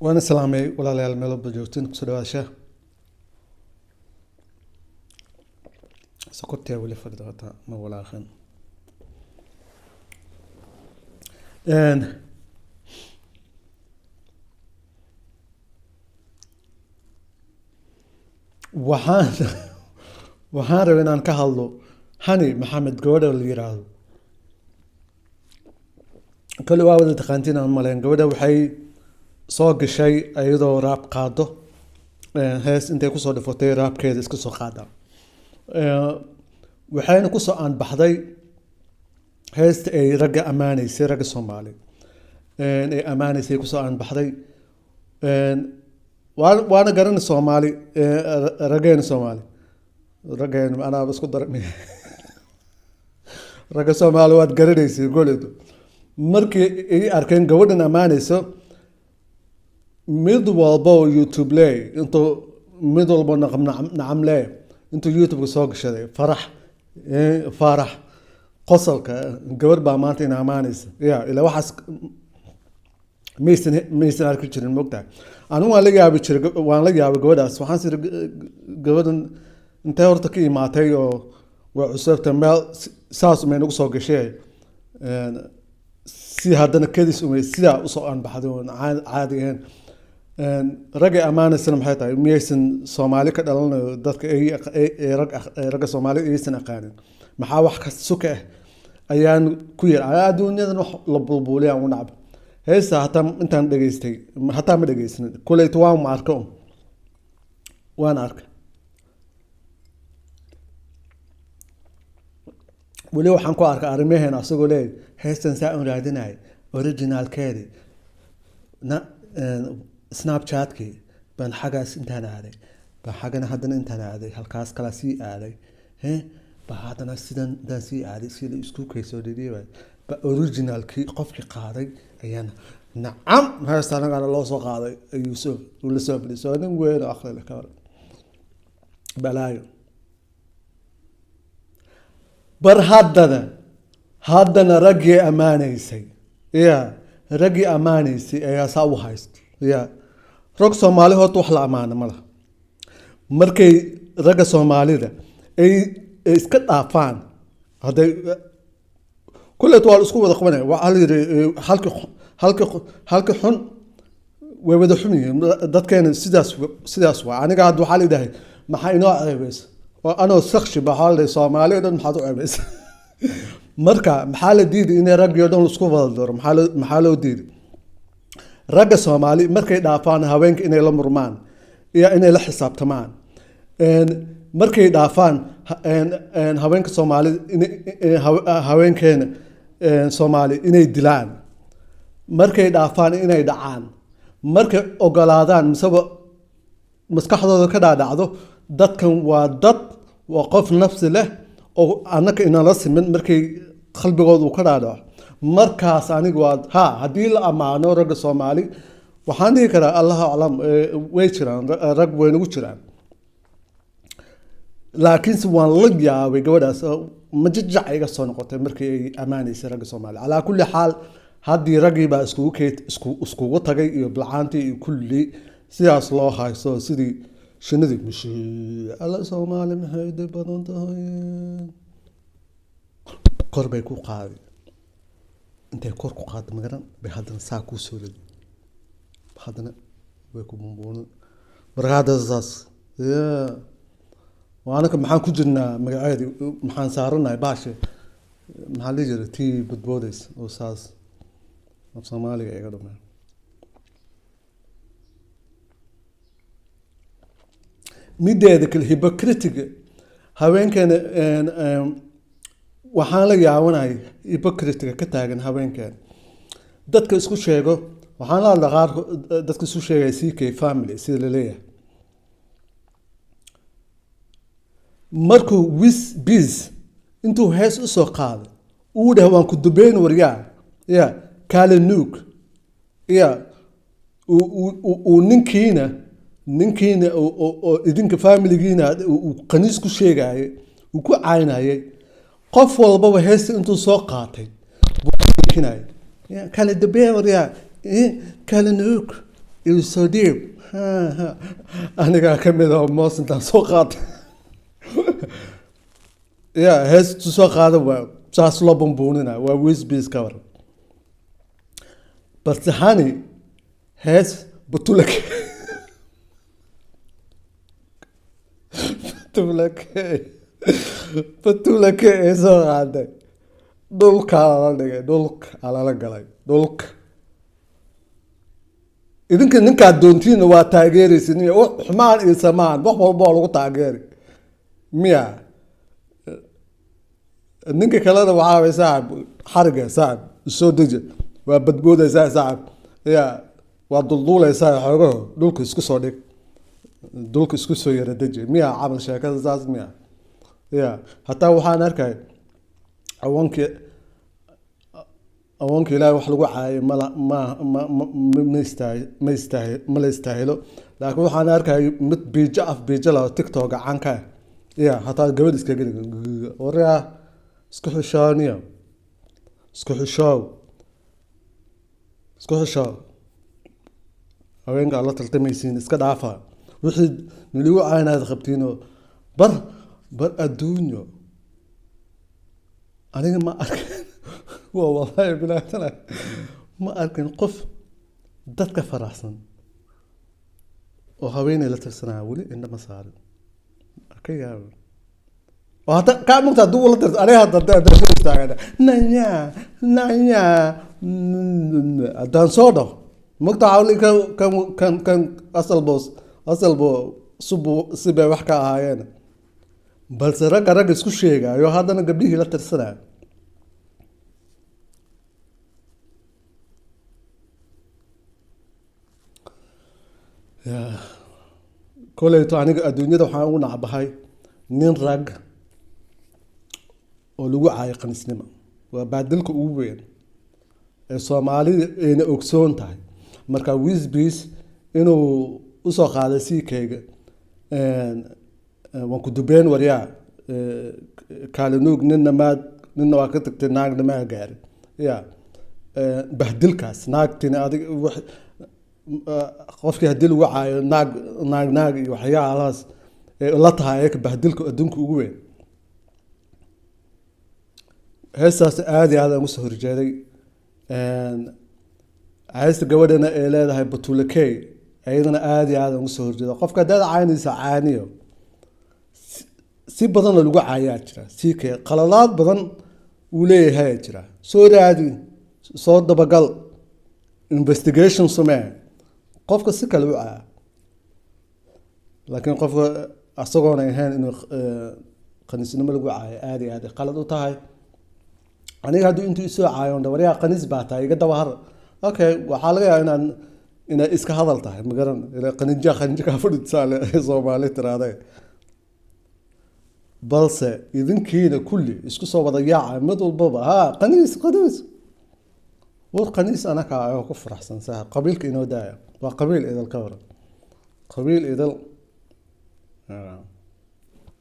وانا سلامي ولا ليال ميلو بجوتين كسدواشا سكرتي ولا فرداتا ما ولا خن ان waxaan waxaan rabay inaan ka hadlo hani maxamed gabadha la yiraahdo kale waa wada taqaantiin aan maleen gabadha waxay soo gashay ayadoo raab qaado hees intay ku soo dhifatay raabkeeda iska soo qaada waxayna ku soo aan baxday heesta ay ragga amaanaysay ragga Soomaali ay amaanaysay ku soo aan baxday وانا قرن الصومالي رجعين الصومالي رجعين انا بس كنت رجع الصومالي واد قرن يقول مركي اركان جودنا مانيسو ميد والبو يوتيوب لي انتو ميد والبو نعم لي انتو يوتيوب سوق شدي فرح قصلك جود بامانتي نعمانيس يا الى واحد ميسن arki jirin mogtahay anu waan la yaabi jiray waan la yaabay gabadhaas waxaan sir gabadhan intay horta ka imaatay oo waa cusubta meel saas ma inagu soo gashay si haddana kadis sida u soo aan baxday oo caadi ahayn rag amaanaysan maxay tahay miyaysan Soomaali ka dhalanayo dadka ay rag Soomaali aysan aqaanin maxaa wax ka suka ayaan ku yar adduunyadan wax la bulbulay aan u nacab هسه حتى انت دغيستي حتى ما دغيسن كليت وان ماركو وان ارك ولي waxaan ku arkay arimaheena asagoo leey heestan saa u raadinay original keedi na snapchat ki ban xagaas intaan aaday ba xagana hadana intaan aaday halkaas kala sii aaday ba hadana sidan sii aaday si la isku kayso dhidhiibay ba original ki qofkii qaaday ayana nacam heestan ana loo soo qaaday Yusuf wala soo bilisoo nin weyn akhri la kala balaayo bar haddana ragii amaanaysay ragii amaanaysay ayaa saa u hayst rag Soomaali horta wax la amaana ma laha markay ragga Soomaalida ay iska dhaafaan haday كل توال اسكو ودا قبنه وعلي halka xun way wada xumiin dadkeen sidaas waa aniga had waxa leedahay maxay inoo ceebeys oo ano saxshi baxal Soomaaliyeed maxaad u ceebeys marka maxaa la diiday in rag iyo dhan isku wada daro maxaa loo diiday ragga Soomaali markay dhaafaan haweenka inay la murmaan iyo inay la xisaabtamaan markay dhaafaan haweenka Soomaali haweenkeena Soomaali inay dilaan markay dhaafaan inay dhacaan markay ogolaadaan misaba maskaxdooda ka dhaadhacdo dadkan waa dad waa qof nafsi leh oo anaka inaan la simin markay qalbigoodu ka dhaadhaco markaas anigu waa hadii la amaano ragga Soomaali waxaan dhihi karaa Allahu a'lam way jiraan rag weyn ugu jiraan laakiin si waan la yaabay gabadhaas ma jajjac iga soo noqotay markii ay amaanaysay ragga Soomaali ala kulli xaal haddii ragii baa iskugu tagay iyo bilcaantii iyo kulli sidaas loo hayso sidii shinidii mishii alla Soomaali maxay badan tahay qorbay ku qaaday intay kor ku qaad magaran bay haddana saa ku soo leeyahay haddana way ku bumbuuno barkaadaas وانا maxaan ku jirnaa magaceedi maxaan saaranahay baashe maxaa la jiray tii budboodays oo saas af Soomaaliga iga dhamaan mideeda kale hypocritiga haweenkeena waxaan la yaabanahay hypocritiga ka taagan haweenkeena dadka isku sheego waxaan la qaar dadka isku sheegay CK family sida la leeyahay markuu biz intuu hees u soo qaaday uu dhahay waan ku dubeyn waryaa kale nuuk uu ninkiina oo idinka familigiina uu qaniis ku sheegay uu ku caynayay qof walba hees intuu soo qaatay buu kinay kale dubeyn waryaa kale nuuk it was so deep anigaa ka mid ah moos intaan soo qaatay ya heestu soo qaada waa saas loo bumbuunina waa wisbis ka war bartahani hees butulak butulak ee soo qaaday dhulka la dhigay dhulka ala galay dhulka idinka ninkaa doontiina waa taageeraysin xumaan iyo samaan wax walba oo lagu taageeri miya ninka kalena waxaa way saaxib xariga saaxib soo deji waa badboodaysaa saaxib ya waa dulduulaysaa xoogaho dhulka isku soo dhig dhulka isku soo yara deji miya camal sheekada saas miya ya hataa waxaan arkay awoonkii ilaahay wax lagu caayay ma la istaahilo laakiin waxaan arkay mid biijo af biijo la tiktok gacan ka ya hataa gabadh iska geli waryaa isku xishooniyo isku xishoow haweenka alla taltamaysiin iska dhaafa wixii niligu caaynaad qabtiinoo bar adduunyo aniga ma arkin waa wallahi bilaatana ma arkin qof dadka faraxsan oo haweeney la tirsanaa weli indhama saarin ka yaabo oo hata kaa mugta hadduu la tirsan aniga hadda istaagana nanya haddaan soo dhaw mugta xawli kan asalbo sibay wax ka ahaayeen balse ragga isku sheegayo haddana gabdhihii la tirsanaa koleyto aniga adduunyada waxaan ugu nacbahay nin rag oo lagu caayo qanisnimo waa baadilka ugu weyn ee soomaalida ayna ogsoon tahay marka wisbis inuu usoo qaaday siikayga waan ku dubeen waryaa kaalinuug ninna waa ka tagtay naagna maa gaarin ya bahdilkaas naagtina adig qofkii haddii lagu caayo naag iyo waxyaalahaas la tahay ayaka bahdilka adduunka ugu weyn heestaas aada iyo aad aan usoo horjeeday heesta gabadhana ay leedahay batulakey ayadana aada iyo aad aan usoo horjeeda qofka haddaad caynaysa caaniyo si badanoo lagu caayaa jira siikay qaladaad badan uu leeyahay jira soo raadi soo dabagal investigation samee qofka si kale u caaya laakiin qofka asagoona ahayn inuu qaniisnimo lagu caayo aada iyo aad qalad u tahay aniga haddii intuu isoo caayo waryaa qaniis baa tahay iga daba har okay waxaa laga yaabaa inay iska hadal tahay magaran qaninja kaa fadhisaale soomaali tiraahday balse idinkiina kulli isku soo wada yaaca mid walbaba qaniis war qaniis anaka ayoo ku faraxsan saa qabiilka inoo daaya waa qabiil idil ka waran qabiil idil